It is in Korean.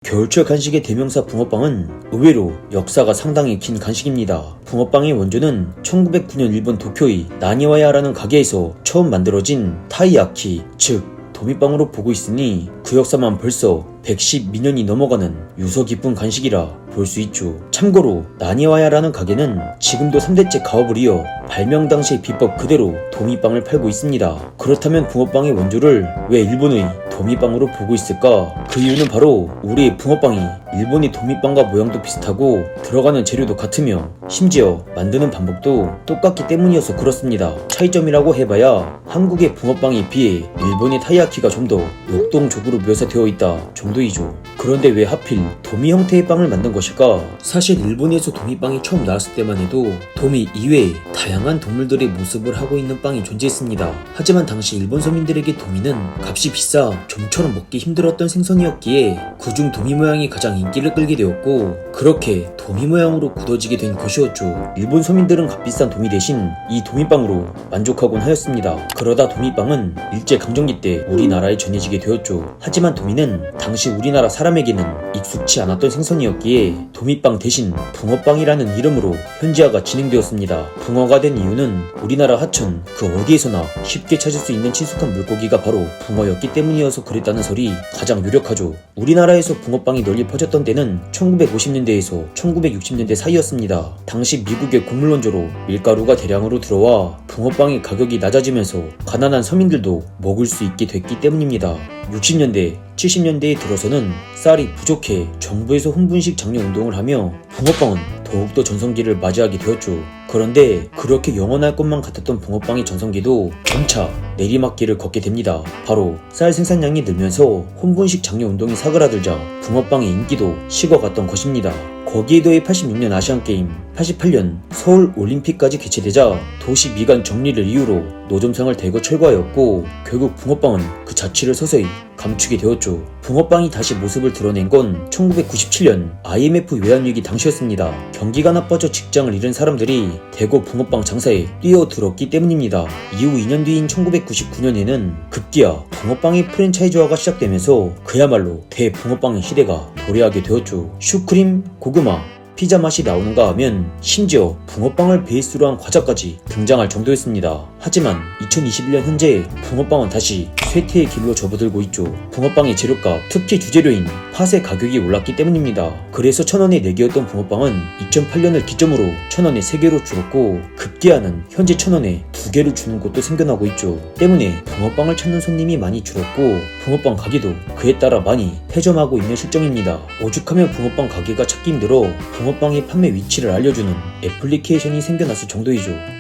겨울철 간식의 대명사 붕어빵은 의외로 역사가 상당히 긴 간식입니다. 붕어빵의 원조는 1909년 일본 도쿄의 나니와야라는 가게에서 처음 만들어진 타이야키, 즉 도미빵으로 보고 있으니 그 역사만 벌써 112년이 넘어가는 유서 깊은 간식이라 볼 수 있죠. 참고로 나니와야라는 가게는 지금도 3대째 가업을 이어 발명 당시의 비법 그대로 도미빵을 팔고 있습니다. 그렇다면 붕어빵의 원조를 왜 일본의 도미빵으로 보고 있을까? 그 이유는 바로 우리의 붕어빵이 일본의 도미빵과 모양도 비슷하고 들어가는 재료도 같으며 심지어 만드는 방법도 똑같기 때문이어서 그렇습니다. 차이점이라고 해봐야 한국의 붕어빵에 비해 일본의 타이야키가 좀 더 역동적으로 묘사되어 있다 정도이죠. 그런데 왜 하필 도미 형태의 빵을 만든 것일까? 사실 일본에서 도미빵이 처음 나왔을 때만 해도 도미 이외에 다양한 동물들의 모습을 하고 있는 빵이 존재했습니다. 하지만 당시 일본 서민들에게 도미는 값이 비싸 좀처럼 먹기 힘들었던 생선이었기에 그중 도미 모양이 가장 인기를 끌게 되었고 그렇게 도미 모양으로 굳어지게 된 것이었죠. 일본 서민들은 값비싼 도미 대신 이 도미빵으로 만족하곤 하였습니다. 그러다 도미빵은 일제강점기 때 우리나라에 전해지게 되었죠. 하지만 도미는 당시 우리나라 사람에게는 익숙치 않았던 생선이었기에 도미빵 대신 붕어빵이라는 이름으로 현지화가 진행되었습니다. 붕어가 된 이유는 우리나라 하천 그 어디에서나 쉽게 찾을 수 있는 친숙한 물고기가 바로 붕어였기 때문이어서 그랬다는 설이 가장 유력하죠. 우리나라에서 붕어빵이 널리 퍼졌던 때는 1950년대에서 1960년대 사이였습니다. 당시 미국의 곡물 원조로 밀가루가 대량으로 들어와 붕어빵의 가격이 낮아지면서 가난한 서민들도 먹을 수 있게 됐기 때문입니다. 60년대, 70년대에 들어서는 쌀이 부족해 정부에서 혼분식 장려 운동을 하며 붕어빵은 더욱더 전성기를 맞이하게 되었죠. 그런데 그렇게 영원할 것만 같았던 붕어빵의 전성기도 점차 내리막길을 걷게 됩니다. 바로 쌀 생산량이 늘면서 혼분식 장려 운동이 사그라들자 붕어빵의 인기도 식어갔던 것입니다. 거기에 더해 86년 아시안게임, 88년 서울올림픽까지 개최되자 도시 미관 정리를 이유로 노점상을 대거 철거하였고 결국 붕어빵은 그 자취를 서서히 감추게 되었죠. 붕어빵이 다시 모습을 드러낸 건 1997년 IMF 외환위기 당시였습니다. 경기가 나빠져 직장을 잃은 사람들이 대거 붕어빵 장사에 뛰어들었기 때문입니다. 이후 2년 뒤인 1999년에는 급기야 붕어빵의 프랜차이즈화가 시작되면서 그야말로 대붕어빵의 시대가 도래하게 되었죠. 슈크림, 고구마, 피자 맛이 나오는가 하면 심지어 붕어빵을 베이스로 한 과자까지 등장할 정도였습니다. 하지만 2021년 현재 붕어빵은 다시 쇠퇴의 길로 접어들고 있죠. 붕어빵의 재료값, 특히 주재료인 팥의 가격이 올랐기 때문입니다. 그래서 1,000원에 4개였던 붕어빵은 2008년을 기점으로 1,000원에 3개로 줄었고 급기야는 현재 1,000원에 2개를 주는 곳도 생겨나고 있죠. 때문에 붕어빵을 찾는 손님이 많이 줄었고 붕어빵 가게도 그에 따라 많이 폐점하고 있는 실정입니다. 오죽하면 붕어빵 가게가 찾기 힘들어 붕어빵의 판매 위치를 알려주는 애플리케이션이 생겨났을 정도이죠.